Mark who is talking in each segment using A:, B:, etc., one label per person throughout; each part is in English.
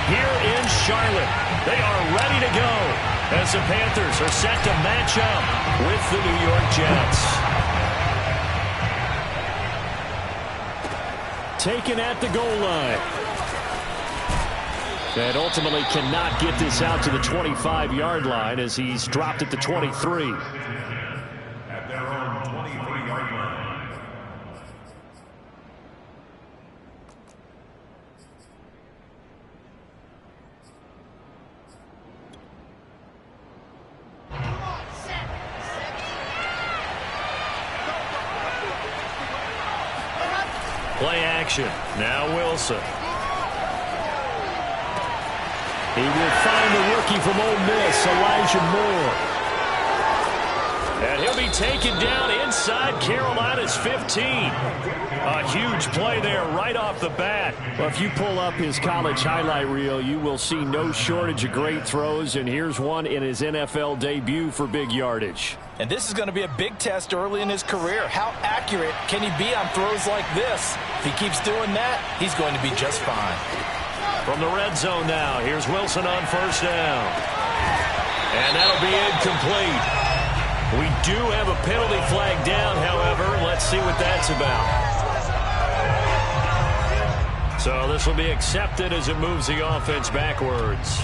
A: here in Charlotte. They are ready to go as the Panthers are set to match up with the New York Jets. Taken at the goal line. And ultimately cannot get this out to the 25-yard line as he's dropped at the 23.
B: At their own 23-yard line.
A: Play action. Now Wilson. He will find the rookie from Ole Miss, Elijah Moore. And he'll be taken down inside Carolina's 15. A huge play there right off the bat. Well, if you pull up his college highlight reel, you will see no shortage of great throws, and here's one in his NFL debut for big yardage.
C: And this is going to be a big test early in his career. How accurate can he be on throws like this? If he keeps doing that, he's going to be just fine.
A: From the red zone now, here's Wilson on first down. And that'll be incomplete. We do have a penalty flag down, however. Let's see what that's about. So this will be accepted as it moves the offense backwards.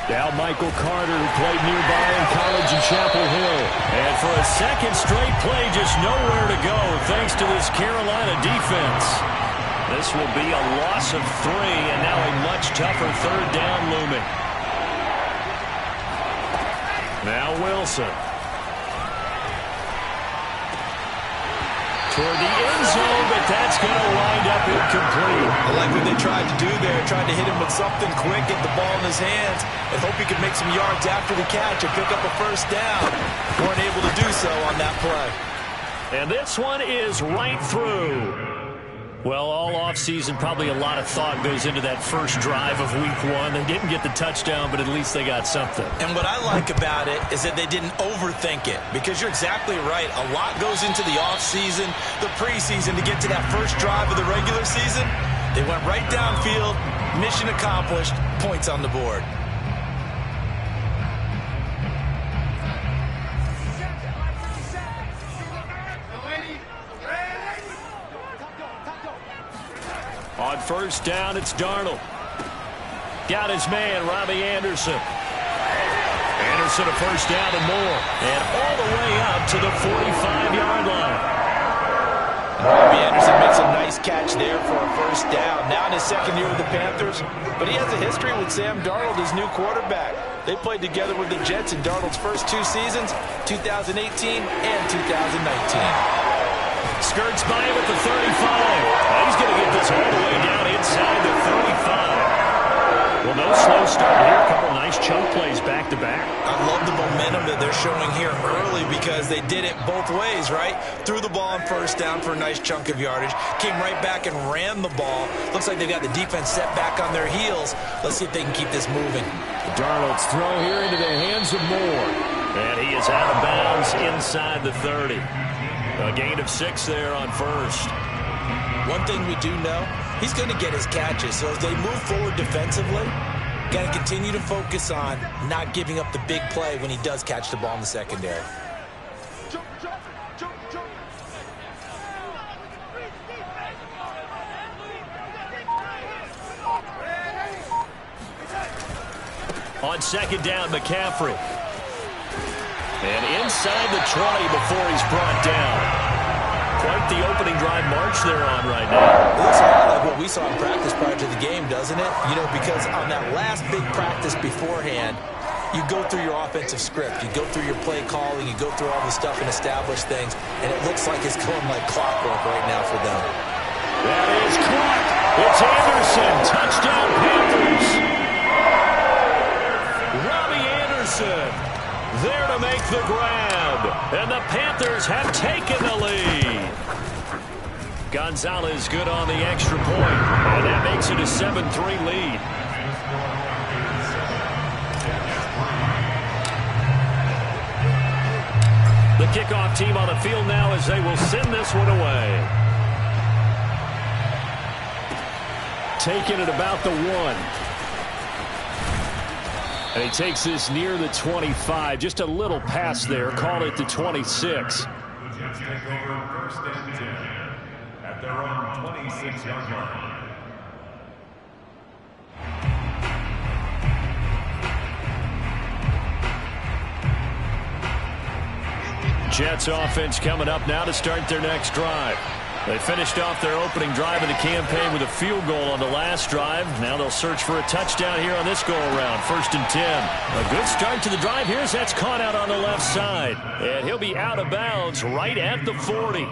A: Now Michael Carter, who played nearby in college in Chapel Hill. And for a second straight play, just nowhere to go thanks to this Carolina defense. This will be a loss of 3, and now a much tougher third down looming. Now Wilson. Toward the end zone, but that's going to wind up incomplete.
C: I like what they tried to do there, tried to hit him with something quick, get the ball in his hands, and hope he could make some yards after the catch and pick up a first down. Weren't able to do so on that play.
A: And this one is right through. Well, all offseason, probably a lot of thought goes into that first drive of week 1. They didn't get the touchdown, but at least they got something.
C: And what I like about it is that they didn't overthink it, because you're exactly right. A lot goes into the offseason, the preseason, to get to that first drive of the regular season. They went right downfield, mission accomplished, points on the board.
A: On first down, it's Darnold. Got his man, Robbie Anderson. Anderson a first down and more. And all the way up to the 45-yard line.
C: Robbie Anderson makes a nice catch there for a first down. Now in his second year with the Panthers. But he has a history with Sam Darnold, his new quarterback. They played together with the Jets in Darnold's first 2 seasons, 2018 and 2019.
A: Skirts by him at the 35. He's going to get this all the way down inside the 35. Well, no slow start here. A couple nice chunk plays back-to-back.
C: I love the momentum that they're showing here early, because they did it both ways, right? Threw the ball on first down for a nice chunk of yardage. Came right back and ran the ball. Looks like they've got the defense set back on their heels. Let's see if they can keep this moving.
A: Darnold's throw here into the hands of Moore. And he is out of bounds inside the 30. A gain of 6 there on first.
C: One thing we do know, he's going to get his catches. So as they move forward defensively, got to continue to focus on not giving up the big play when he does catch the ball in the secondary.
A: On second down, McCaffrey. And inside the 20 before he's brought down. Quite the opening drive march they're on right now.
C: It looks a lot like what we saw in practice prior to the game, doesn't it? You know, because on that last big practice beforehand, you go through your offensive script. You go through your play calling. You go through all the stuff and establish things. And it looks like it's going like clockwork right now for them.
A: That is caught. It's Anderson. Touchdown, Panthers. Robbie Anderson There to make the grab. And the Panthers have taken the lead. Gonzalez good on the extra point. And that makes it a 7-3 lead. The kickoff team on the field now as they will send this one away. Taking it about the 1. And he takes this near the 25. Just a little pass there. Call it the 26.
B: The Jets take over 1st and 10 at their own 26-yard line.
A: Jets offense coming up now to start their next drive. They finished off their opening drive of the campaign with a field goal on the last drive. Now they'll search for a touchdown here on this go-around. 1st and 10. A good start to the drive. Here's that's caught out on the left side. And he'll be out of bounds right at the 40.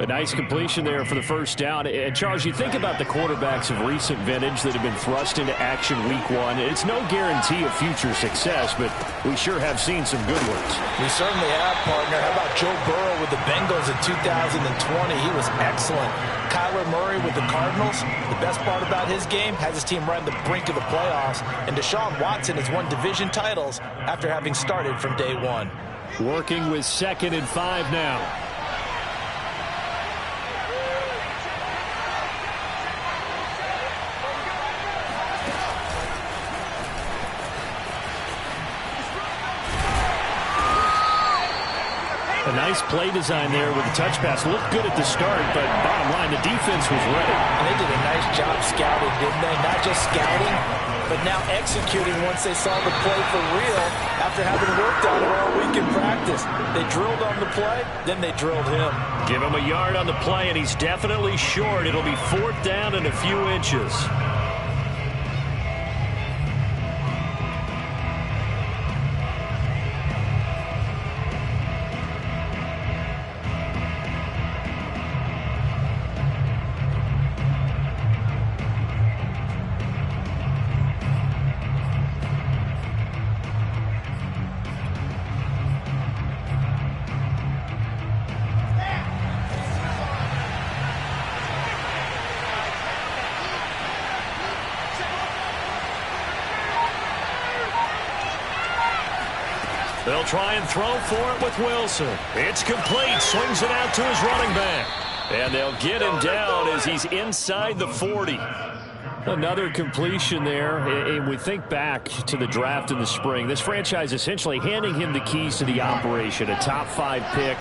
A: A nice completion there for the first down. And, Charles, you think about the quarterbacks of recent vintage that have been thrust into action week 1. It's no guarantee of future success, but we sure have seen some good ones.
C: We certainly have, partner. How about Joe Burrow with the Bengals in 2020? He was excellent. Kyler Murray with the Cardinals. The best part about his game, has his team right on the brink of the playoffs. And Deshaun Watson has won division titles after having started from day 1.
A: Working with 2nd and 5 now. A nice play design there with the touch pass. Looked good at the start, but bottom line, the defense was ready.
C: And they did a nice job scouting, didn't they? Not just scouting, but now executing once they saw the play for real after having worked on it all week in practice. They drilled on the play, then they drilled him.
A: Give him a yard on the play, and he's definitely short. It'll be 4th down and a few inches. They'll try and throw for it with Wilson. It's complete. Swings it out to his running back. And they'll get him down as he's inside the 40. Another completion there. And we think back to the draft in the spring. This franchise essentially handing him the keys to the operation. A top 5 pick.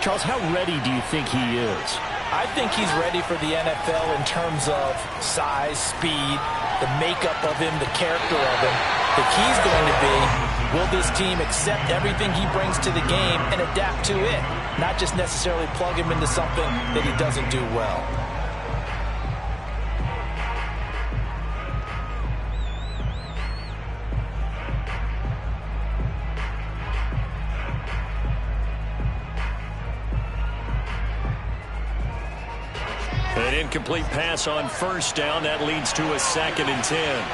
A: Charles, how ready do you think he is?
C: I think he's ready for the NFL in terms of size, speed, the makeup of him, the character of him. The key's going to be, will this team accept everything he brings to the game and adapt to it? Not just necessarily plug him into something that he doesn't do well.
A: An incomplete pass on 1st down. That leads to a 2nd and 10.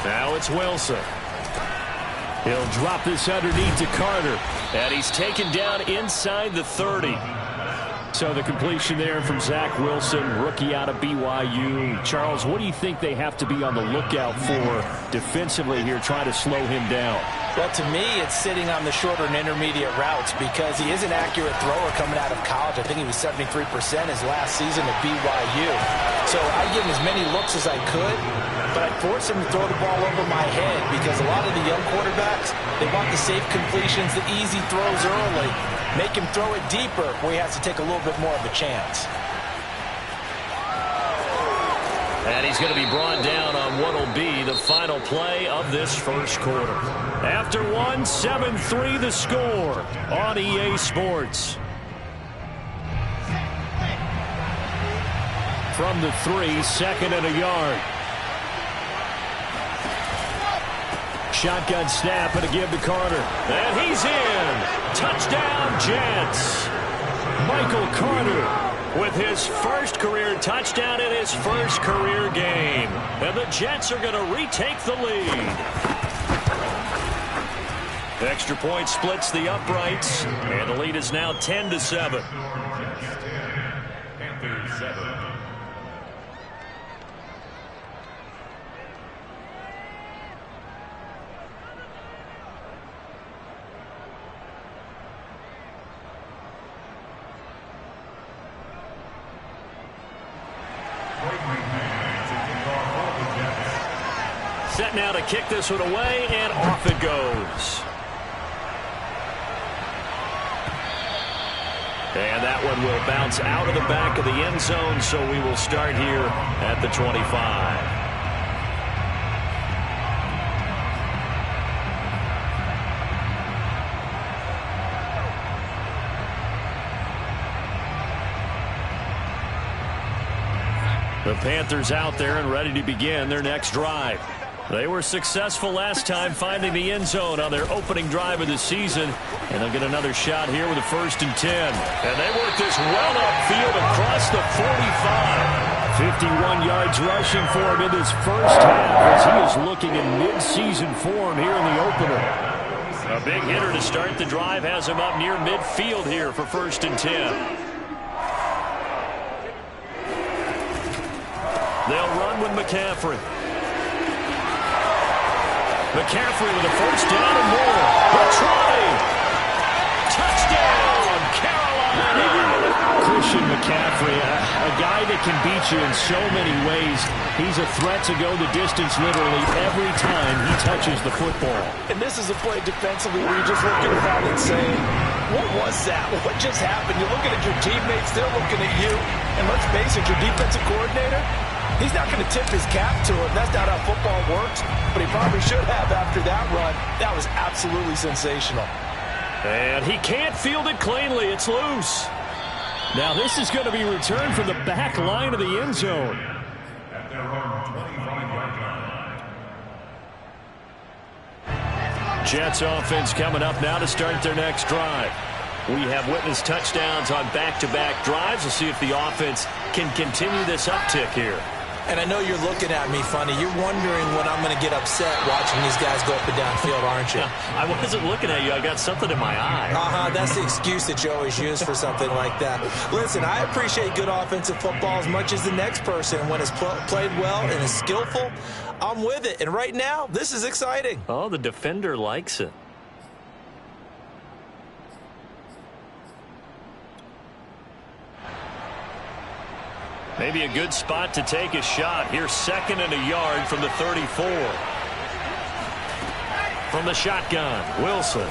A: Now it's Wilson. He'll drop this underneath to Carter. And he's taken down inside the 30. So the completion there from Zach Wilson, rookie out of BYU. Charles, what do you think they have to be on the lookout for defensively here, trying to slow him down?
C: Well, to me, it's sitting on the shorter and intermediate routes because he is an accurate thrower coming out of college. I think he was 73% his last season at BYU. So I'd give him as many looks as I could, but I'd force him to throw the ball over my head because a lot of the young quarterbacks, they want the safe completions, the easy throws early. Make him throw it deeper where he has to take a little bit more of a chance.
A: And he's going to be brought down on what will be the final play of this first quarter. After 7-3 the score on EA Sports. From the 3, 2nd and a yard. Shotgun snap and a give to Carter. And he's in. Touchdown, Jets. Michael Carter with his first career touchdown in his first career game. And the Jets are going to retake the lead. Extra point splits the uprights, and the lead is now 10-7.
B: Panthers 7.
A: Set now to kick this one away, and off it goes. And that one will bounce out of the back of the end zone, so we will start here at the 25. The Panthers out there and ready to begin their next drive. They were successful last time finding the end zone on their opening drive of the season, and they'll get another shot here with a 1st and 10. And they work this well upfield across the 45. 51 yards rushing for him in this first half as he is looking in mid-season form here in the opener. A big hitter to start the drive has him up near midfield here for 1st and 10. They'll run with McCaffrey. McCaffrey with a 1st down and more. Troy! Touchdown, Carolina! Christian McCaffrey, a guy that can beat you in so many ways. He's a threat to go the distance literally every time he touches the football.
C: And this is a play defensively where you're just looking at it saying, what was that? What just happened? You're looking at your teammates, they're looking at you. And let's face it, your defensive coordinator, he's not going to tip his cap to him. That's not how football works, but he probably should have after that run. That was absolutely sensational.
A: And he can't field it cleanly. It's loose. Now this is going to be returned from the back line of the end zone.
B: At their own 25-yard line.
A: Jets offense coming up now to start their next drive. We have witnessed touchdowns on back-to-back drives. We'll see if the offense can continue this uptick here.
D: And I know you're looking at me funny. You're wondering when I'm going to get upset watching these guys go up and down field, aren't you?
A: I wasn't looking at you. I got something in my eye.
D: That's the excuse that you always use for something like that. Listen, I appreciate good offensive football as much as the next person. When it's played well and is skillful, I'm with it. And right now, this is exciting.
A: Oh, the defender likes it. Maybe a good spot to take a shot. Here's 2nd and a yard from the 34. From the shotgun, Wilson.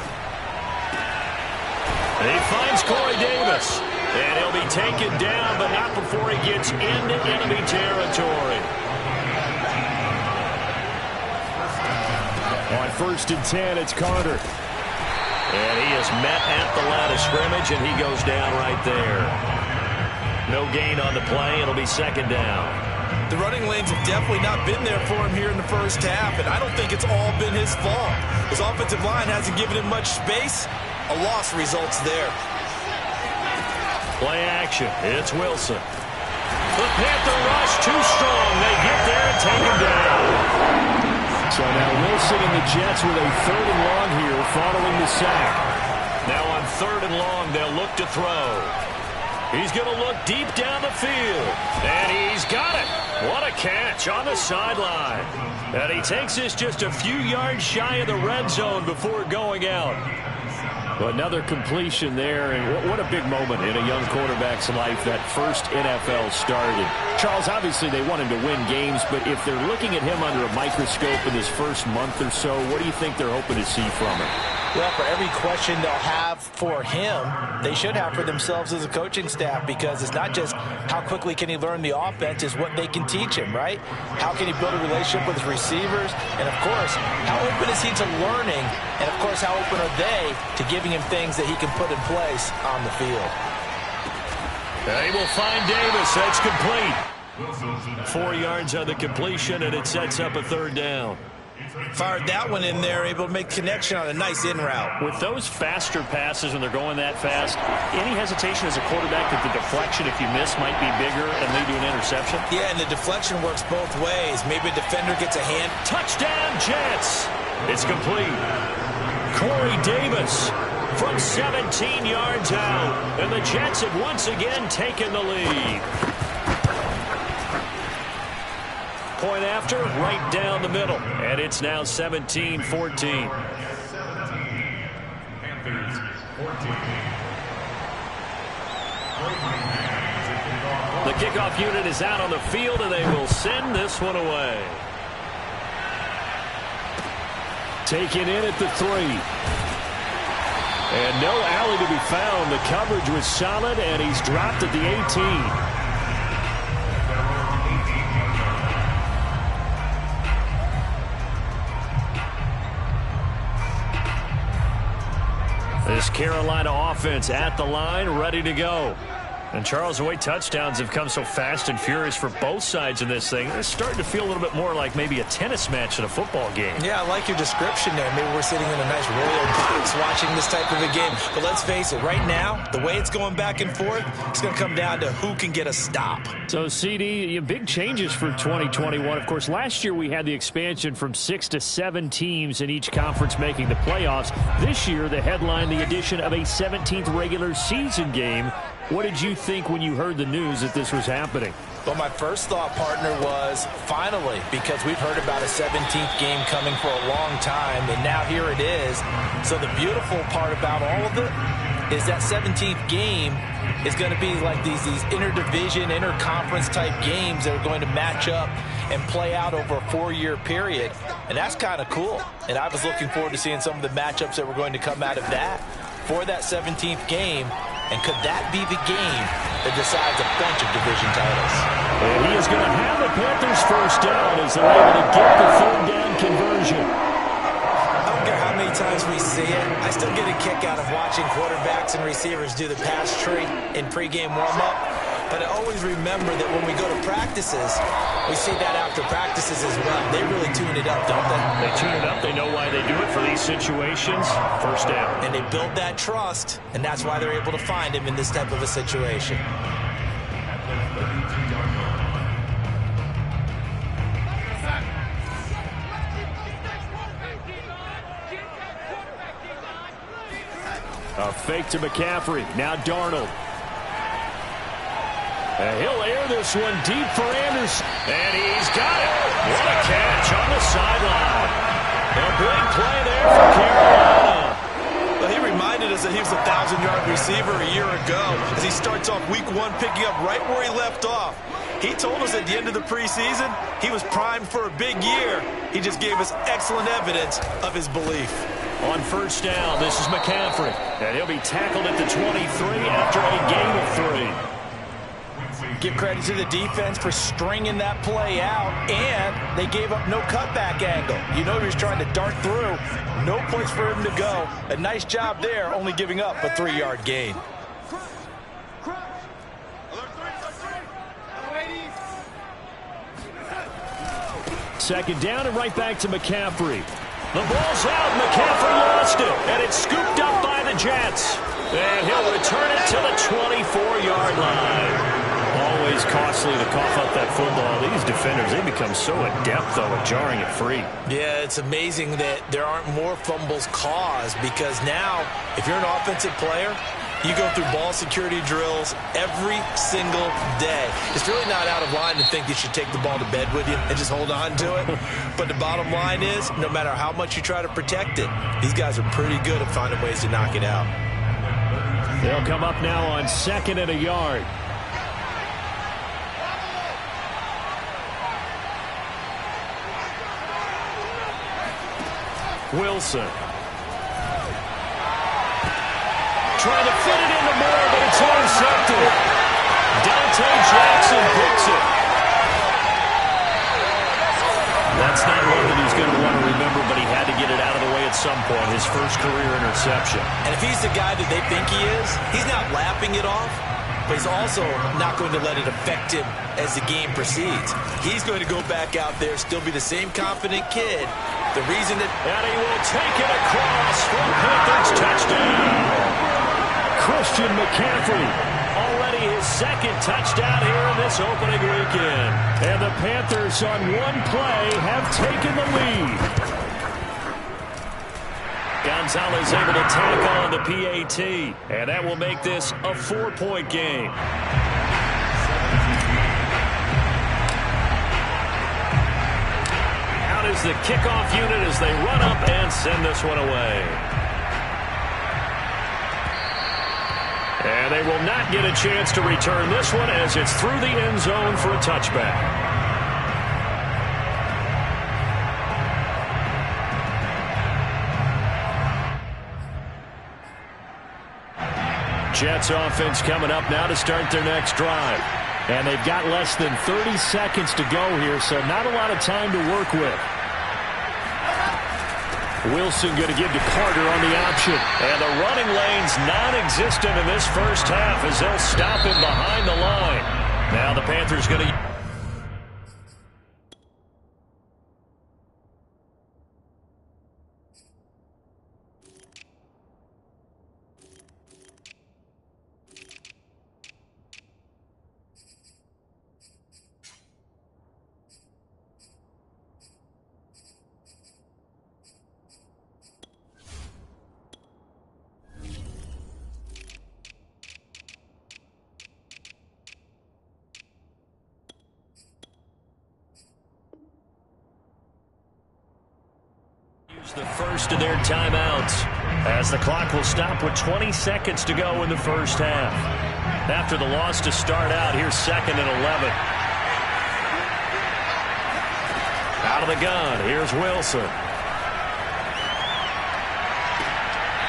A: And he finds Corey Davis. And he'll be taken down, but not before he gets into enemy territory.
E: On 1st and 10, it's Carter.
A: And he is met at the line of scrimmage, and he goes down right there. No gain on the play. It'll be 2nd down.
D: The running lanes have definitely not been there for him here in the first half, and I don't think it's all been his fault. His offensive line hasn't given him much space. A loss results there.
A: Play action. It's Wilson. The Panther rush too strong. They get there and take him down.
E: So now Wilson and the Jets with a 3rd and long here following the sack.
A: Now on 3rd and long, they'll look to throw. He's going to look deep down the field. And he's got it. What a catch on the sideline. And he takes this just a few yards shy of the red zone before going out.
E: Well, another completion there, and what a big moment in a young quarterback's life, that first NFL started. Charles, obviously they want him to win games, but if they're looking at him under a microscope in his first month or so, what do you think they're hoping to see from him?
D: Well, for every question they'll have for him, they should have for themselves as a coaching staff, because it's not just how quickly can he learn the offense, it's what they can teach him, right? How can he build a relationship with his receivers? And, of course, how open is he to learning? And, of course, how open are they to giving him things that he can put in place on the field?
A: They will find Davis. That's complete. 4 yards on the completion, and it sets up a 3rd down.
D: Fired that one in there, able to make connection on a nice in route.
E: With those faster passes when they're going that fast, any hesitation as a quarterback that the deflection, if you miss, might be bigger and lead to an interception?
D: Yeah, and the deflection works both ways. Maybe a defender gets a hand.
E: Touchdown, Jets! It's complete. Corey Davis from 17 yards out. And the Jets have once again taken the lead. Point after, right down the middle. And it's now 17-14.
B: 17, Panthers 14.
E: The kickoff unit is out on the field, and they will send this one away. Taken in at the 3. And no alley to be found. The coverage was solid, and he's dropped at the 18. This Carolina offense at the line, ready to go. And Charles, the way touchdowns have come so fast and furious for both sides in this thing, it's starting to feel a little bit more like maybe a tennis match in a football game.
D: Yeah, I like your description there. Maybe we're sitting in a nice royal box watching this type of a game. But let's face it, right now, the way it's going back and forth, it's going to come down to who can get a stop.
E: So, CD, big changes for 2021. Of course, last year we had the expansion from 6 to 7 teams in each conference making the playoffs. This year, the headline, the addition of a 17th regular season game. What did you think when you heard the news that this was happening?
D: Well, my first thought, partner, was finally, because we've heard about a 17th game coming for a long time, and now here it is. So the beautiful part about all of it is that 17th game is going to be like these interdivision, interconference type games that are going to match up and play out over a 4-year period. And that's kind of cool. And I was looking forward to seeing some of the matchups that were going to come out of that for that 17th game. And could that be the game that decides a bunch of division titles?
E: And he is going to have the Panthers first down as they're able to get the third down conversion.
D: I don't care how many times we see it. I still get a kick out of watching quarterbacks and receivers do the pass tree in pregame warm-up. But I always remember that when we go to practices, we see that after practices as well. They really tune it up, don't they?
E: They tune it up. They know why they do it for these situations. First down.
D: And they build that trust, and that's why they're able to find him in this type of a situation.
E: A fake to McCaffrey. Now Darnold. And he'll air this one deep for Anderson. And he's got it. What a catch on the sideline. A big play there for Carolina.
D: Well, he reminded us that he was a 1,000-yard receiver a year ago as he starts off week 1 picking up right where he left off. He told us at the end of the preseason he was primed for a big year. He just gave us excellent evidence of his belief.
E: On first down, this is McCaffrey. And he'll be tackled at the 23 after a gain of 3.
D: Give credit to the defense for stringing that play out, and they gave up no cutback angle. You know he was trying to dart through. No place for him to go. A nice job there, only giving up a 3-yard gain.
E: Second down and right back to McCaffrey. The ball's out. McCaffrey lost it, and it's scooped up by the Jets. And he'll return it to the 24-yard line. Always costly to cough up that football. These defenders, they become so adept, though, at jarring it free.
D: Yeah, it's amazing that there aren't more fumbles caused because now, if you're an offensive player, you go through ball security drills every single day. It's really not out of line to think you should take the ball to bed with you and just hold on to it. But the bottom line is, no matter how much you try to protect it, these guys are pretty good at finding ways to knock it out.
E: They'll come up now on 2nd and a yard. Wilson. Trying to fit it into Moore, but it's intercepted. Dante Jackson picks it. That's not one that he's going to want to remember, but he had to get it out of the way at some point. His first career interception.
D: And if he's the guy that they think he is, he's not lapping it off, but he's also not going to let it affect him as the game proceeds. He's going to go back out there, still be the same confident kid, The reason that...
A: And he will take it across for a Panthers touchdown. Christian McCaffrey, already his second touchdown here in this opening weekend. And the Panthers on one play have taken the lead. Gonzalez able to tackle on the PAT. And that will make this a 4-point game. Out is the kickoff unit as they run up and send this one away. And they will not get a chance to return this one as it's through the end zone for a touchback. Jets offense coming up now to start their next drive. And they've got less than 30 seconds to go here, so not a lot of time to work with. Wilson going to give to Carter on the option. And the running lane's non-existent in this first half as they'll stop him behind the line. Now the Panthers going to... the first of their timeouts as the clock will stop with 20 seconds to go in the first half. After the loss to start out, here's 2nd and 11. Out of the gun, here's Wilson.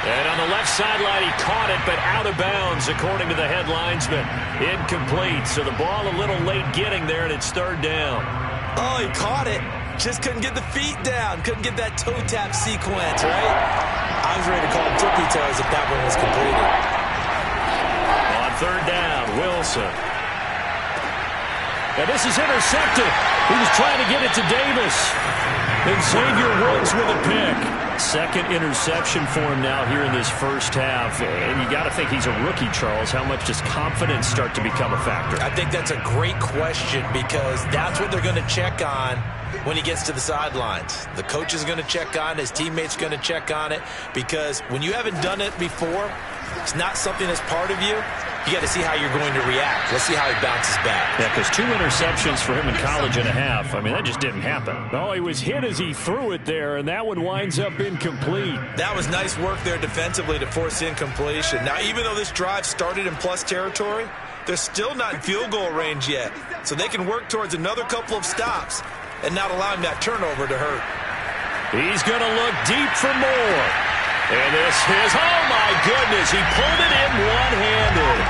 A: And on the left sideline, he caught it, but out of bounds, according to the head linesman. Incomplete, so the ball a little late getting there, and it's 3rd down.
D: Oh, he caught it. Just couldn't get the feet down. Couldn't get that toe tap sequence, right? I was ready to call him tippy toes if that one was completed.
A: On 3rd down, Wilson. And this is intercepted. He was trying to get it to Davis. And Xavier Woods with a pick. 2nd interception for him now here in this first half. And you got to think he's a rookie, Charles. How much does confidence start to become a factor?
D: I think that's a great question because that's what they're going to check on when he gets to the sidelines. The coach is going to check on it. His teammates are going to check on it because when you haven't done it before, it's not something that's part of you. You got to see how you're going to react. Let's see how he bounces back.
A: Yeah, because 2 interceptions for him in college and a half. I mean, that just didn't happen. Oh, he was hit as he threw it there, and that one winds up incomplete.
D: That was nice work there defensively to force incompletion. Now, even though this drive started in plus territory, they're still not in field goal range yet. So they can work towards another couple of stops and not allowing that turnover to hurt.
A: He's going to look deep for more. And this is, oh my goodness, he pulled it in one-handed.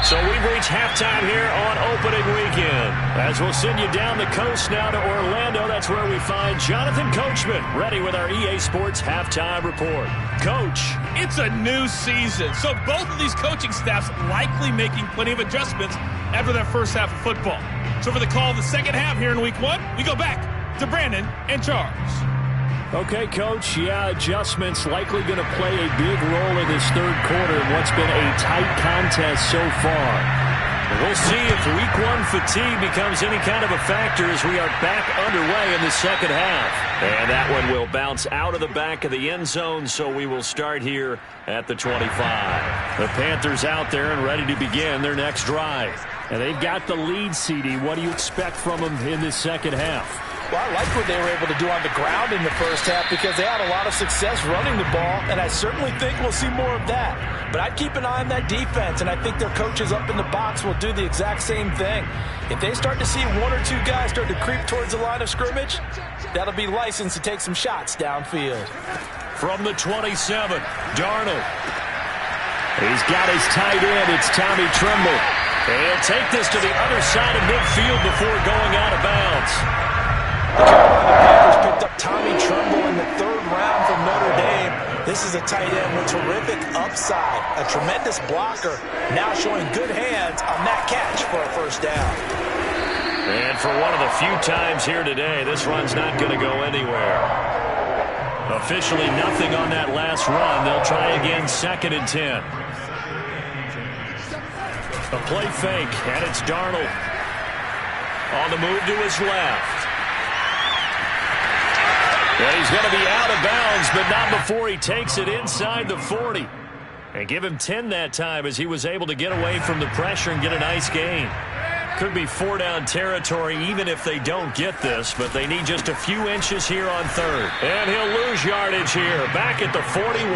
A: So we've reached halftime here on opening weekend. As we'll send you down the coast now to Orlando, that's where we find Jonathan Coachman, ready with our EA Sports Halftime Report. Coach.
F: It's a new season, so both of these coaching staffs likely making plenty of adjustments after their first half of football. So for the call of the second half here in Week 1, we go back to Brandon and Charles.
A: Okay, Coach, yeah, adjustments likely going to play a big role in this 3rd quarter in what's been a tight contest so far. We'll see if Week 1 fatigue becomes any kind of a factor as we are back underway in the second half. And that one will bounce out of the back of the end zone, so we will start here at the 25. The Panthers out there and ready to begin their next drive. And they've got the lead, CD. What do you expect from them in this second half?
D: Well, I like what they were able to do on the ground in the first half because they had a lot of success running the ball, and I certainly think we'll see more of that. But I'd keep an eye on that defense, and I think their coaches up in the box will do the exact same thing. If they start to see 1 or 2 guys start to creep towards the line of scrimmage, that'll be license to take some shots downfield.
A: From the 27, Darnold. He's got his tight end. It's Tommy Tremble. And he'll take this to the other side of midfield before going out of bounds.
D: The Carolina Panthers picked up Tommy Tremble in the 3rd round from Notre Dame. This is a tight end with terrific upside, a tremendous blocker, now showing good hands on that catch for a first down.
A: And for one of the few times here today, this run's not going to go anywhere. Officially nothing on that last run. They'll try again, 2nd and 10. A play fake, and it's Darnold. On the move to his left. And he's going to be out of bounds, but not before he takes it inside the 40. And give him 10 that time as he was able to get away from the pressure and get a nice gain. Could be 4-down territory even if they don't get this, but they need just a few inches here on 3rd. And he'll lose yardage here, back at the 41.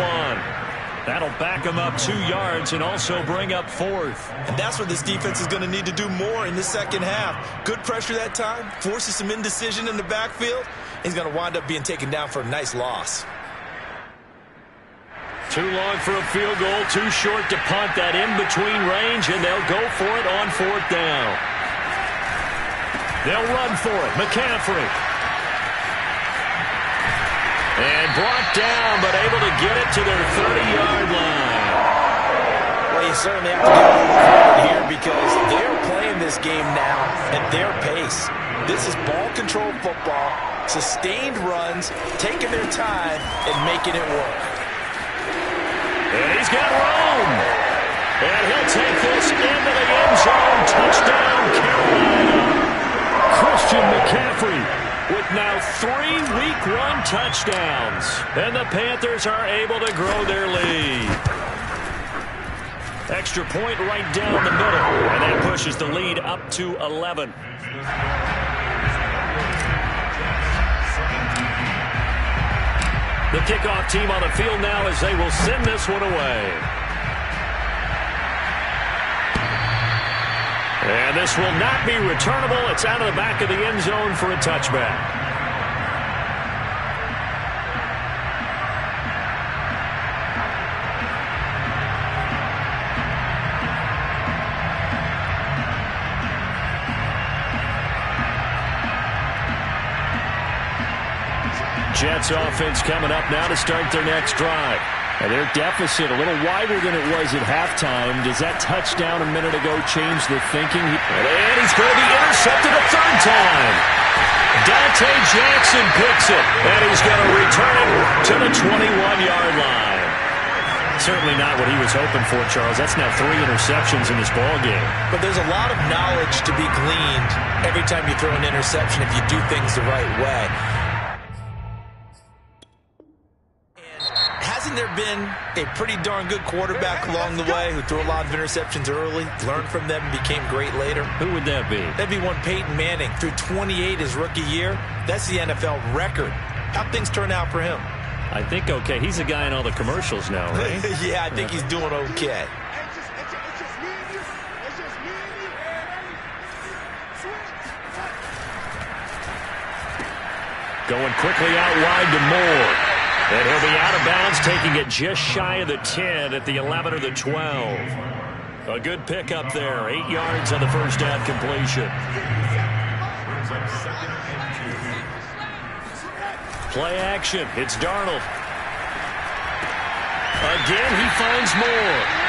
A: That'll back him up 2 yards and also bring up 4th.
D: And that's what this defense is going to need to do more in the second half. Good pressure that time, forces some indecision in the backfield. He's going to wind up being taken down for a nice loss.
A: Too long for a field goal, too short to punt. That in-between range, and they'll go for it on 4th down. They'll run for it. McCaffrey. And brought down, but able to get it to their 30-yard line.
D: Well, you certainly have to give them credit here because they're playing this game now at their pace. This is ball control football, sustained runs, taking their time and making it work.
A: And he's got room. And he'll take this into the end zone. Touchdown, Carolina. Christian McCaffrey with now 3 Week 1 touchdowns. And the Panthers are able to grow their lead. Extra point right down the middle. And that pushes the lead up to 11. The kickoff team on the field now as they will send this one away. And this will not be returnable. It's out of the back of the end zone for a touchback. Jets offense coming up now to start their next drive. And their deficit a little wider than it was at halftime. Does that touchdown a minute ago change the thinking? And he's going to be intercepted a 3rd time. Dante Jackson picks it. And he's going to return it to the 21-yard line. Certainly not what he was hoping for, Charles. That's now 3 interceptions in this ball game. But there's a lot of knowledge to be gleaned every time you throw an interception if you do things the right way. Hasn't there been a pretty darn good quarterback along the way who threw a lot of interceptions early, learned from them, and became great later? Who would that be? That'd be one Peyton Manning. Threw 28 his rookie year. That's the NFL record. How'd things turn out for him? I think okay. He's the guy in all the commercials now, right? Yeah, I think he's doing okay. Going quickly out wide to Moore. And he'll be out of bounds, taking it just shy of the 10 at the 11 or the 12. A good pickup there. 8 yards on the first down completion. Play action. It's Darnold. Again, he finds Moore.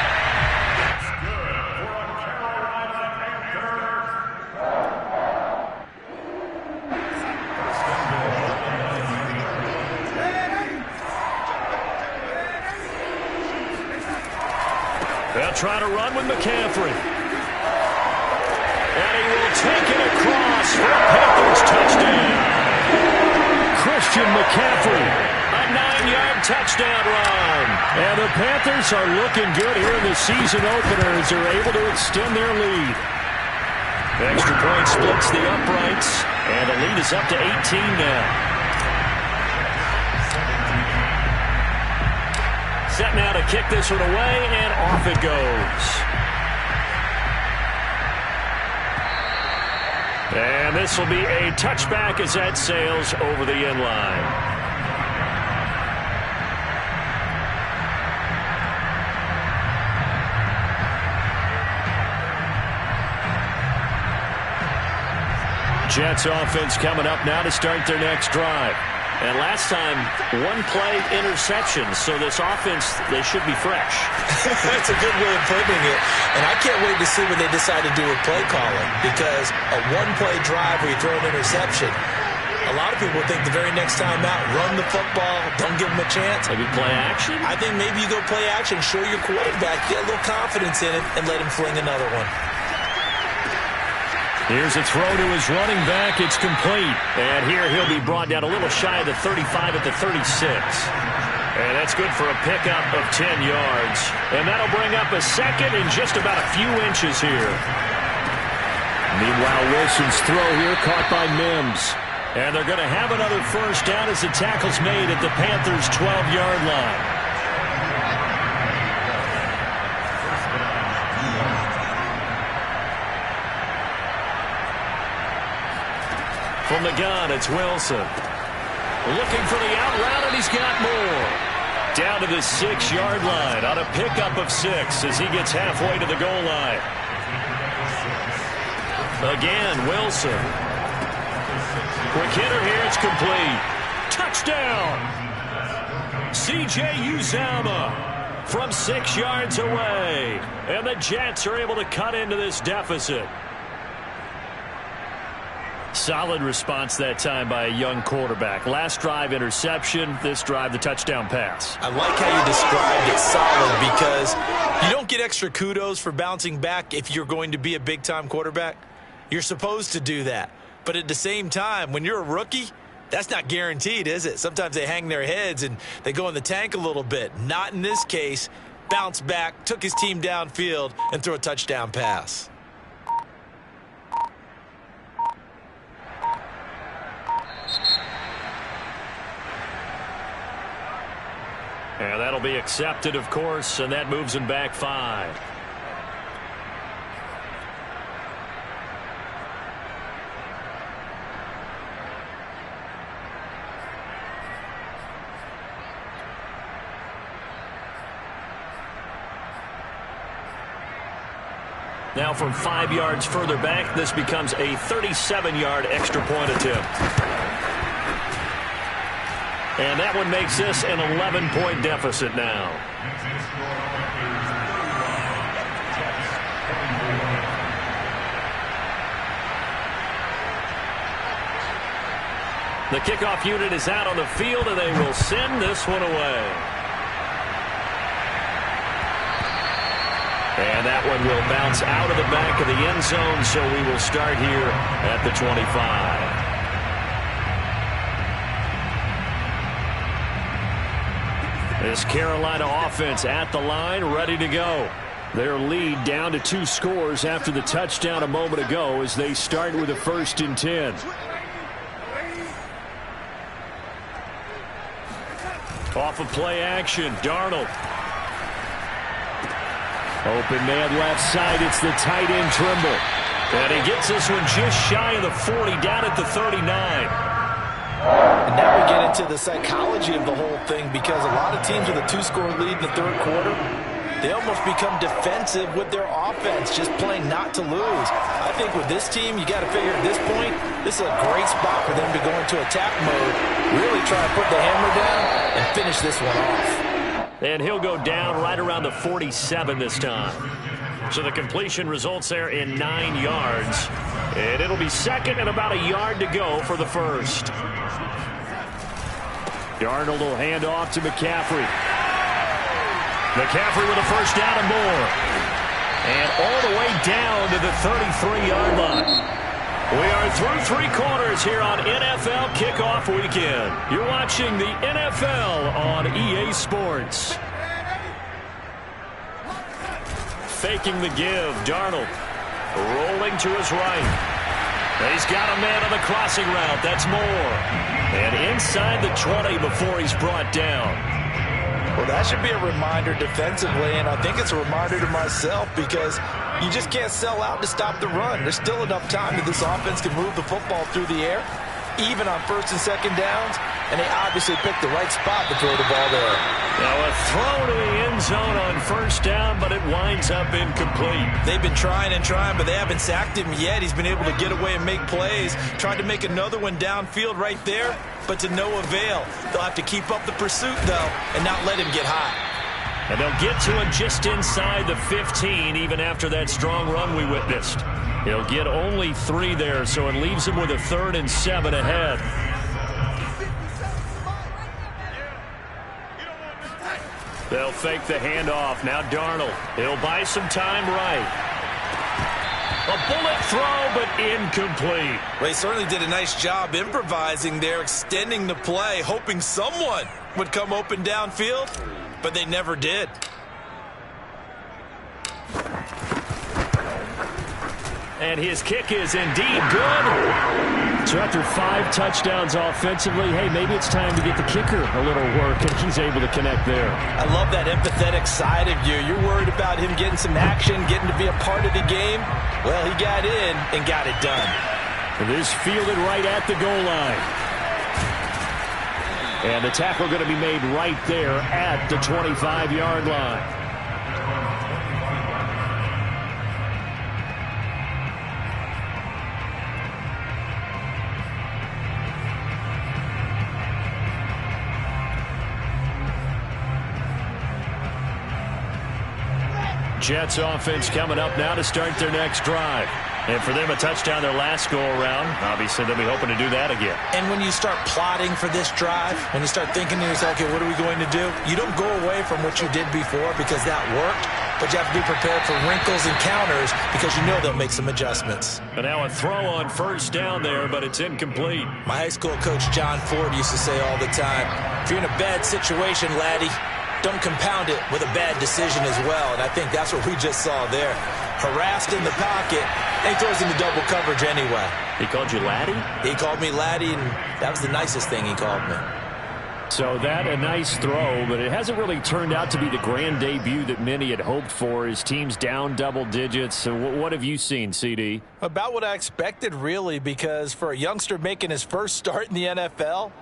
A: They'll try to run with McCaffrey. And he will take it across for a Panthers touchdown. Christian McCaffrey, a 9-yard touchdown run. And the Panthers are looking good here in the season opener as they're able to extend their lead. The extra point splits the uprights, and the lead is up to 18 now. Set now to kick this one away, and off it goes. And this will be a touchback as that sails over the end line. Jets offense coming up now to start their next drive.
E: And last time, one play interception. So this offense, they should be fresh.
D: That's a good way of putting it. And I can't wait to see what they decide to do with play calling, because a one-play drive where you throw an interception, a lot of people think the very next time out, run the football, don't give them a chance.
E: Maybe play action?
D: I think maybe you go play action, show your quarterback, get a little confidence in it, and let him fling another one.
E: Here's a throw to his running back. It's complete. And here he'll be brought down a little shy of the 35 at the 36. And that's good for a pickup of 10 yards. And that'll bring up a second in just about a few inches here. Meanwhile, Wilson's throw here caught by Mims. And they're going to have another first down as the tackle's made at the Panthers' 12-yard line. From the gun, it's Wilson. Looking for the out route, and he's got more. Down to the 6-yard line on a pickup of 6 as he gets halfway to the goal line. Again, Wilson. Quick hitter here, it's complete. Touchdown! C.J. Uzomah from 6 yards away. And the Jets are able to cut into this deficit. Solid response that time by a young quarterback. Last drive, interception. This drive, the touchdown pass.
D: I like how you described it, solid, because you don't get extra kudos for bouncing back if you're going to be a big-time quarterback. You're supposed to do that. But at the same time, when you're a rookie, that's not guaranteed, is it? Sometimes they hang their heads and they go in the tank a little bit. Not in this case. Bounce back, took his team downfield, and threw a touchdown pass.
E: And that'll be accepted, of course, and that moves him back 5. Now from 5 yards further back, this becomes a 37-yard extra point attempt. And that one makes this an 11-point deficit now. The kickoff unit is out on the field, and they will send this one away. And that one will bounce out of the back of the end zone, so we will start here at the 25. This Carolina offense at the line, ready to go. Their lead down to 2 scores after the touchdown a moment ago as they start with a 1st and 10. Off of play action, Darnold. Open man left side, it's the tight end Trimble. And he gets this one just shy of the 40, down at the 39.
D: And now we get into the psychology of the whole thing, because a lot of teams with a 2-score lead in the 3rd quarter, they almost become defensive with their offense, just playing not to lose. I think with this team, you got to figure at this point, this is a great spot for them to go into attack mode, really try to put the hammer down and finish this one off.
E: And he'll go down right around the 47 this time. So the completion results there in 9 yards. And it'll be second and about a yard to go for the first. Darnold will hand off to McCaffrey. McCaffrey with a first down and more. And all the way down to the 33-yard line. We are through 3 quarters here on NFL Kickoff Weekend. You're watching the NFL on EA Sports. Faking the give, Darnold rolling to his right. He's got a man on the crossing route. That's Moore. And inside the 20 before he's brought down.
D: Well, that should be a reminder defensively, and I think it's a reminder to myself, because you just can't sell out to stop the run. There's still enough time that this offense can move the football through the air. even on first and second downs, and they obviously picked the right spot to throw the ball there.
A: Now a throw to the end zone on first down, but it winds up incomplete.
D: They've been trying and trying, but they haven't sacked him yet. He's been able to get away and make plays. Tried to make another one downfield right there, but to no avail. They'll have to keep up the pursuit, though, and not let him get hot.
A: And they'll get to him just inside the 15, even after that strong run we witnessed. He'll get only 3 there, so it leaves him with a 3rd and 7 ahead. They'll fake the handoff. Now Darnold. He'll buy some time right. A bullet throw, but incomplete.
D: Well, he certainly did a nice job improvising there, extending the play, hoping someone would come open downfield, but they never did.
A: And his kick is indeed good.
E: So after 5 touchdowns offensively, hey, maybe it's time to get the kicker a little work, and he's able to connect there.
D: I love that empathetic side of you. You're worried about him getting some action, getting to be a part of the game. Well, he got in and got it done.
E: And this fielded right at the goal line. And the tackle going to be made right there at the 25-yard line. Jets offense coming up now to start their next drive. And for them, a touchdown their last go-around. Obviously, they'll be hoping to do that again.
D: And when you start plotting for this drive, when you start thinking to yourself, okay, what are we going to do? You don't go away from what you did before because that worked, but you have to be prepared for wrinkles and counters because you know they'll make some adjustments.
A: And now a throw on first down there, but it's incomplete.
D: My high school coach, John Ford, used to say all the time, if you're in a bad situation, laddie, don't compound it with a bad decision as well. And I think that's what we just saw there. Harassed in the pocket, and he throws into double coverage anyway.
A: He called you laddie?
D: He called me laddie, and that was the nicest thing he called me.
E: So that a nice throw, but it hasn't really turned out to be the grand debut that many had hoped for. His team's down double digits. So what have you seen, CD?
D: About what I expected, really, because for a youngster making his first start in the NFL,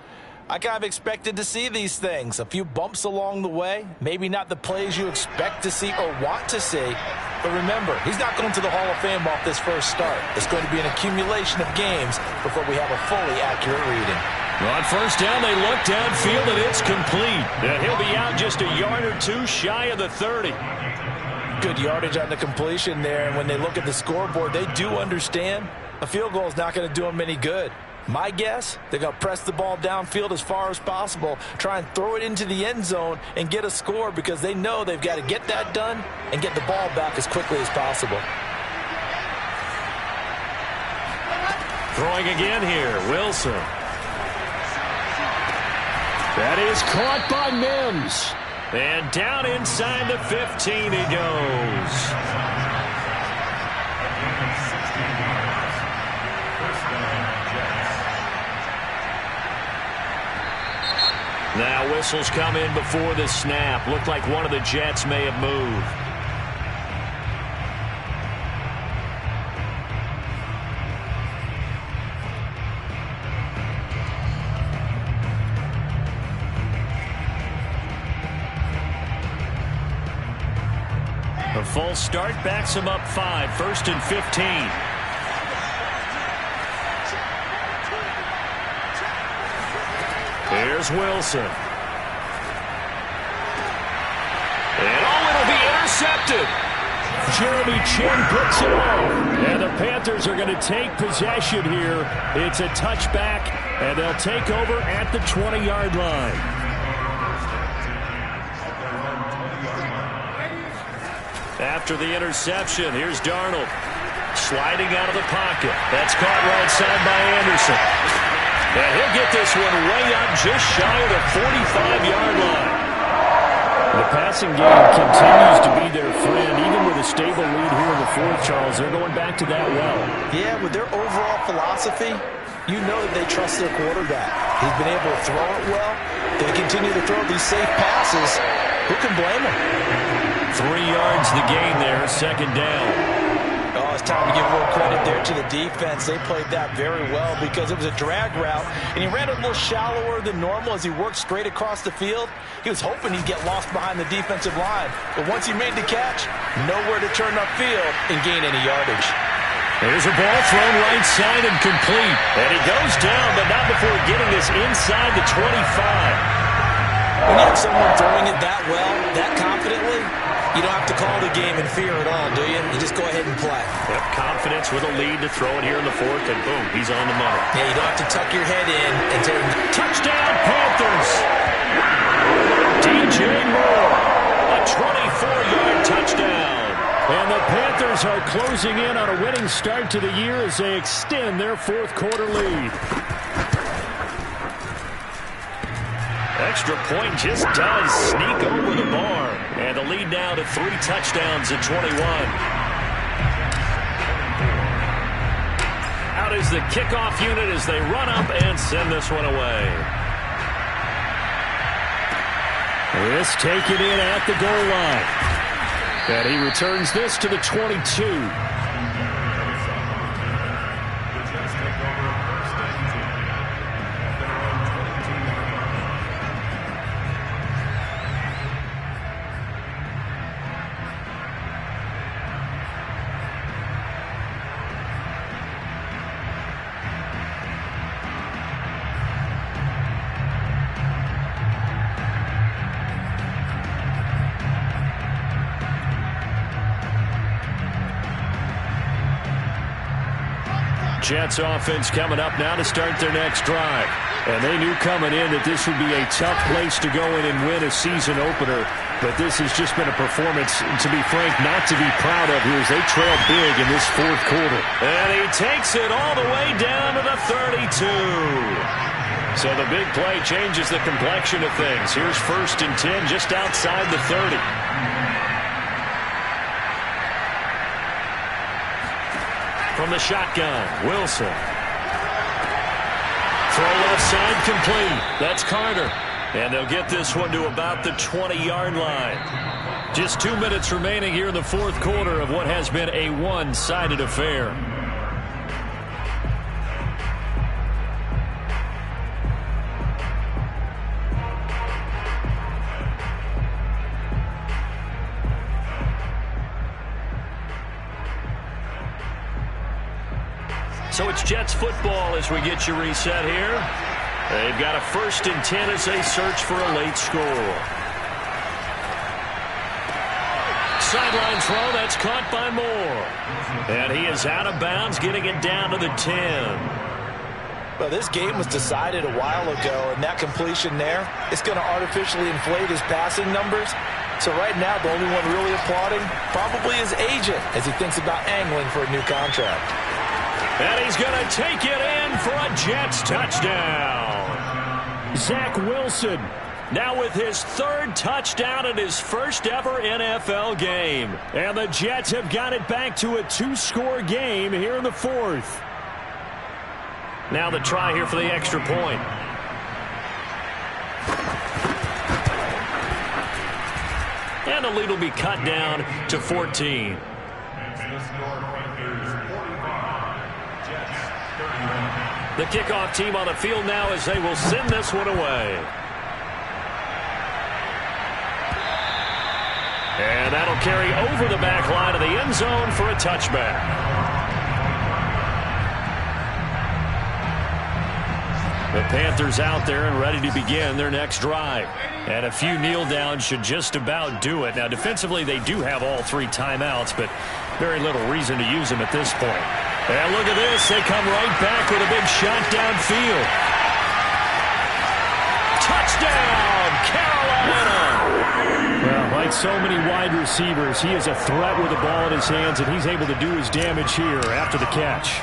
D: I kind of expected to see these things. A few bumps along the way. Maybe not the plays you expect to see or want to see. But remember, he's not going to the Hall of Fame off this first start. It's going to be an accumulation of games before we have a fully accurate reading.
A: On first down, they look downfield, and it's complete. And he'll be out just a yard or two shy of the 30.
D: Good yardage on the completion there. And when they look at the scoreboard, they do understand a field goal is not going to do them any good. My guess, they're going to press the ball downfield as far as possible, try and throw it into the end zone and get a score because they know they've got to get that done and get the ball back as quickly as possible.
A: Throwing again here, Wilson. That is caught by Mims. And down inside the 15 he goes. Now whistles come in before the snap. Looked like one of the Jets may have moved. A full start backs him up 5, 1st and 15. Here's Wilson. And it'll be intercepted. Jeremy Chin puts it off. And the Panthers are going to take possession here. It's a touchback, and they'll take over at the 20-yard line. After the interception, here's Darnold. Sliding out of the pocket. That's caught right side by Anderson. And he'll get this one way up just shy of the 45-yard line. The passing game continues to be their friend. Even with a stable lead here in the fourth, Charles, they're going back to that well.
D: Yeah, with their overall philosophy, you know that they trust their quarterback. He's been able to throw it well. They continue to throw these safe passes. Who can blame them?
A: 3 yards the gain there, second down.
D: Oh, it's time to give a little credit there to the defense. They played that very well because it was a drag route, and he ran a little shallower than normal as he worked straight across the field. He was hoping he'd get lost behind the defensive line, but once he made the catch, nowhere to turn upfield and gain any yardage.
A: Here's a ball thrown right side and complete. And he goes down, but not before getting this inside the 25.
D: When you have someone throwing it that well, that confidently, you don't have to call the game in fear at all, do you? You just go ahead and play.
A: Yep, confidence with a lead to throw it here in the fourth, and boom, he's on the money.
D: Yeah, you don't have to tuck your head in and take...
A: Touchdown, Panthers! DJ Moore, a 24-yard touchdown. And the Panthers are closing in on a winning start to the year as they extend their fourth quarter lead. Extra point just does sneak over the bar. And the lead now to 3 touchdowns at 21. Out is the kickoff unit as they run up and send this one away. This taken in at the goal line. And he returns this to the 22. Jets offense coming up now to start their next drive. And they knew coming in that this would be a tough place to go in and win a season opener. But this has just been a performance, to be frank, not to be proud of here as they trail big in this fourth quarter. And he takes it all the way down to the 32. So the big play changes the complexion of things. Here's 1st and 10 just outside the 30. From the shotgun, Wilson. Throw left side complete. That's Carter. And they'll get this one to about the 20-yard line. Just 2 minutes remaining here in the fourth quarter of what has been a one-sided affair. So it's Jets football as we get you reset here. They've got a 1st and 10 as they search for a late score. Sideline throw, that's caught by Moore. And he is out of bounds, getting it down to the 10.
D: Well, this game was decided a while ago, and that completion there, it's going to artificially inflate his passing numbers. So right now, the only one really applauding probably his agent as he thinks about angling for a new contract.
A: And he's going to take it in for a Jets touchdown. Zach Wilson now with his 3rd touchdown in his first ever NFL game. And the Jets have got it back to a 2-score game here in the fourth. Now the try here for the extra point. And the lead will be cut down to 14. The kickoff team on the field now as they will send this one away. And that'll carry over the back line of the end zone for a touchback. The Panthers out there and ready to begin their next drive. And a few kneel downs should just about do it. Now, defensively, they do have all 3 timeouts, but very little reason to use them at this point. And look at this. They come right back with a big shot downfield. Touchdown, Carolina! Well, like so many wide receivers, he is a threat with the ball in his hands, and he's able to do his damage here after the catch.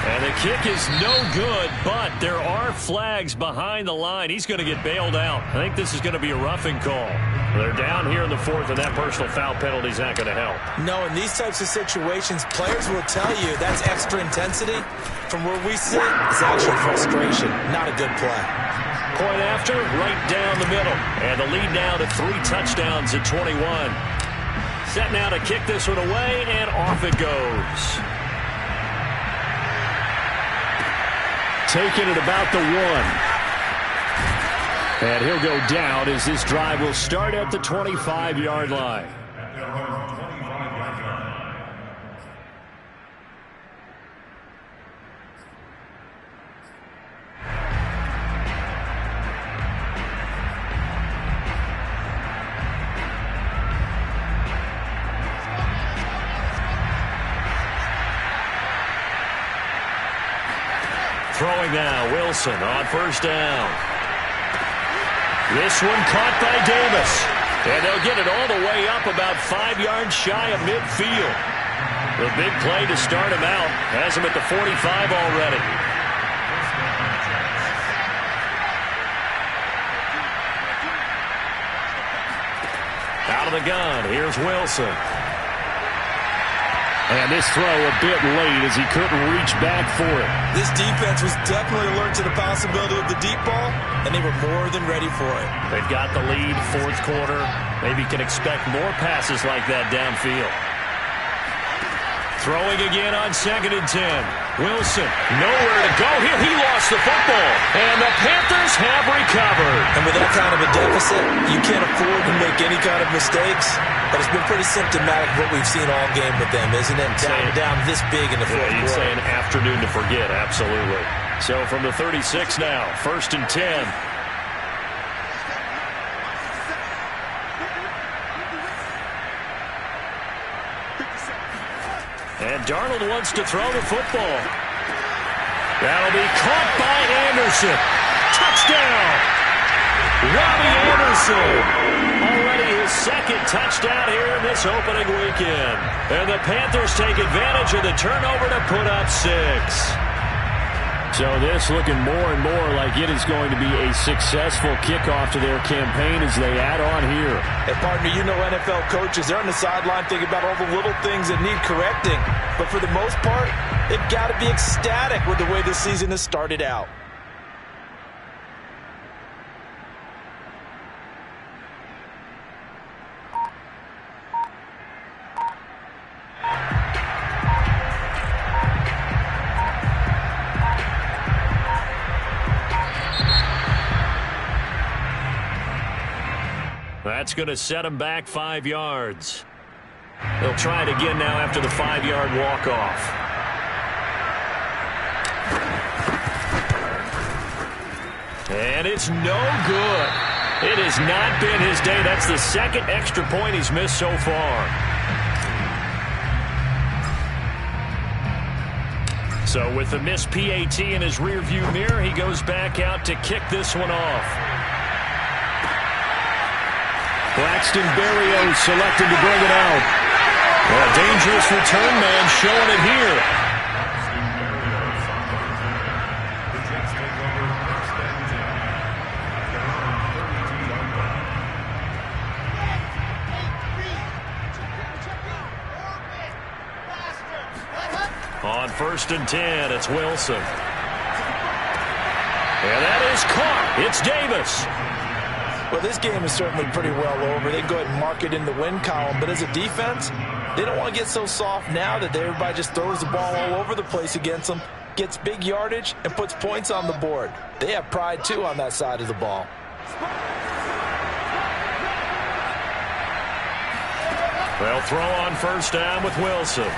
A: And the kick is no good, but there are flags behind the line. He's going to get bailed out. I think this is going to be a roughing call. They're down here in the fourth, and that personal foul penalty is not going to help.
D: No, in these types of situations, players will tell you that's extra intensity. From where we sit, it's actually frustration, not a good play.
A: Point after, right down the middle. And the lead now to 3 touchdowns at 21. Set now to kick this one away, and off it goes. Taking it about the 1. And he'll go down as this drive will start at the 25-yard line. Throwing now, Wilson on first down. This one caught by Davis. And they'll get it all the way up about 5 yards shy of midfield. The big play to start him out has him at the 45 already. Out of the gun, here's Wilson. And this throw a bit late as he couldn't reach back for it.
C: This defense was definitely alert to the possibility of the deep ball, and they were more than ready for it.
A: They've got the lead, fourth quarter. Maybe can expect more passes like that downfield. Throwing again on 2nd and 10. Wilson, nowhere to go here. He lost the football, and the Panthers have recovered.
C: And with that kind of a deficit, you can't afford to make any kind of mistakes. But it's been pretty symptomatic of what we've seen all game with them, isn't it? Down this big in the fourth quarter.
A: You'd say an afternoon to forget, absolutely. So from the 36 now, 1st and 10. And Darnold wants to throw the football. That'll be caught by Anderson. Touchdown! Robbie Anderson. Already his 2nd touchdown here in this opening weekend. And the Panthers take advantage of the turnover to put up 6.
E: So this looking more and more like it is going to be a successful kickoff to their campaign as they add on here.
C: And partner, you know NFL coaches, they're on the sideline thinking about all the little things that need correcting. But for the most part, they've got to be ecstatic with the way this season has started out.
A: That's going to set him back 5 yards. They'll try it again now after the 5-yard walk-off. And it's no good. It has not been his day. That's the 2nd extra point he's missed so far. So with the missed PAT in his rearview mirror, he goes back out to kick this one off. Braxton Berrios selected to bring it out. A dangerous return man showing it here. On 1st and 10, it's Wilson. And that is caught. It's Davis.
C: Well, this game is certainly pretty well over. They can go ahead and mark it in the win column. But as a defense, they don't want to get so soft now that everybody just throws the ball all over the place against them, gets big yardage, and puts points on the board. They have pride, too, on that side of the ball.
A: They'll throw on first down with Wilson.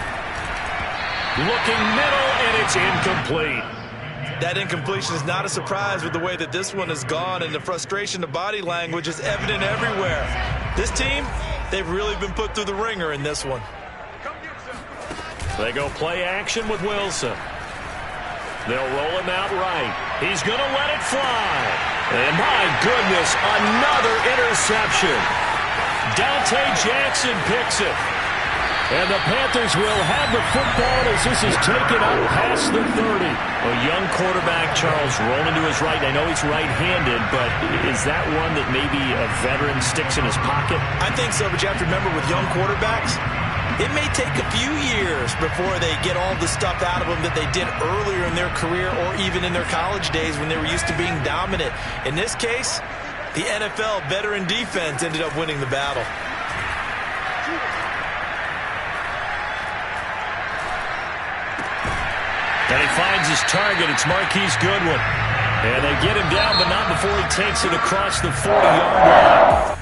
A: Looking middle, and it's incomplete.
C: That incompletion is not a surprise with the way that this one has gone, and the frustration, the body language is evident everywhere. This team, they've really been put through the ringer in this one.
A: They go play action with Wilson. They'll roll him out right. He's going to let it fly. And my goodness, another interception. Dante Jackson picks it. And the Panthers will have the football as this is taken up past the 30. A young quarterback, Charles, rolling to his right. I know he's right-handed, but is that one that maybe a veteran sticks in his pocket?
C: I think so, but you have to remember with young quarterbacks,
D: It may take a few years before they get all the stuff out of them that they did earlier in their career or even in their college days when they were used to being dominant. In this case, the NFL veteran defense ended up winning the battle.
A: And he finds his target. It's Marquise Goodwin. And they get him down, but not before he takes it across the 40-yard line.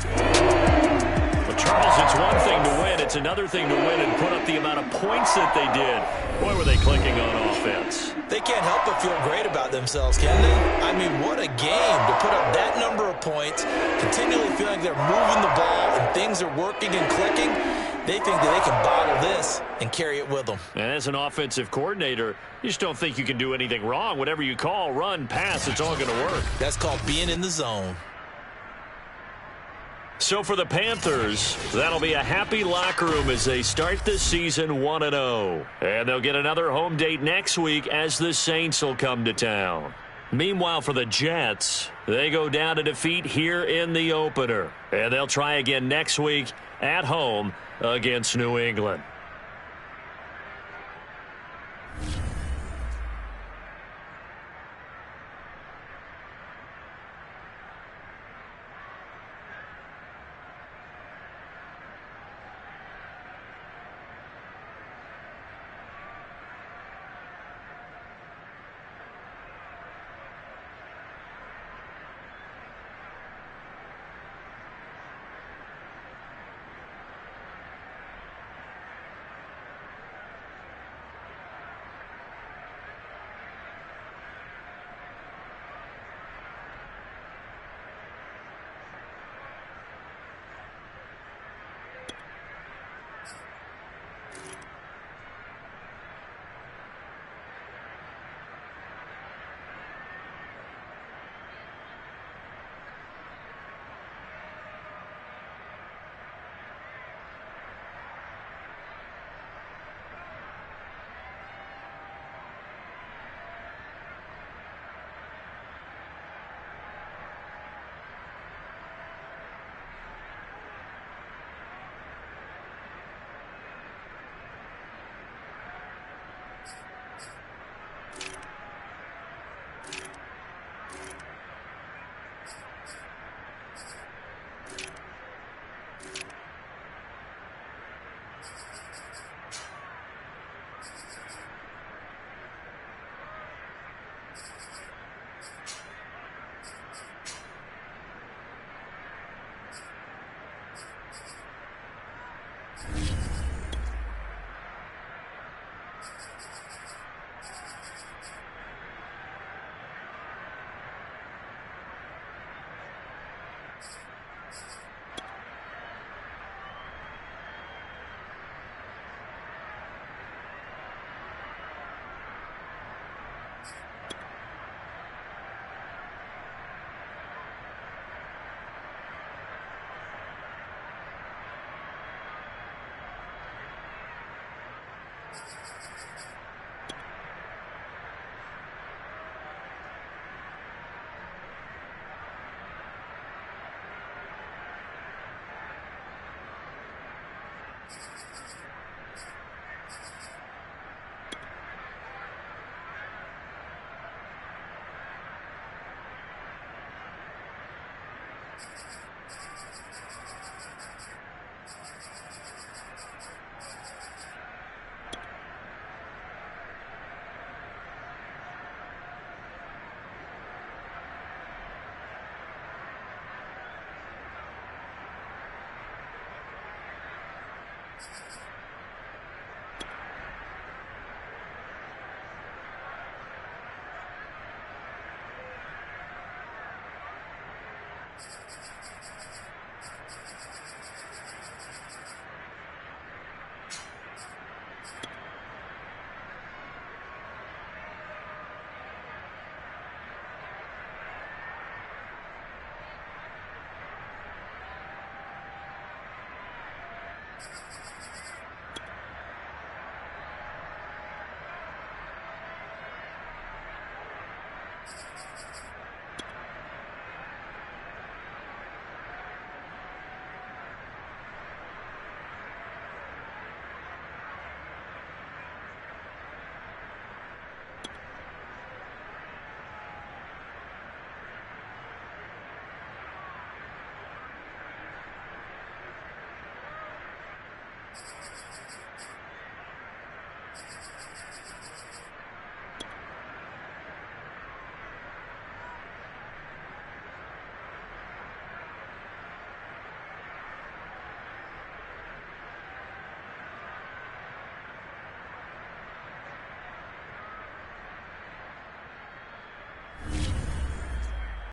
A: But, Charles, it's one thing to win. It's another thing to win and put up the amount of points that they did. Boy, were they clicking on offense.
D: They can't help but feel great about themselves, can they? I mean, what a game to put up that number of points, continually feeling they're moving the ball and things are working and clicking. They think that they can bottle this and carry it with them.
A: And as an offensive coordinator, you just don't think you can do anything wrong. Whatever you call, run, pass, it's all going to work.
D: That's called being in the zone.
A: So for the Panthers, that'll be a happy locker room as they start the season 1-0. And they'll get another home date next week as the Saints will come to town. Meanwhile, for the Jets, they go down to defeat here in the opener. And they'll try again next week at home against New England.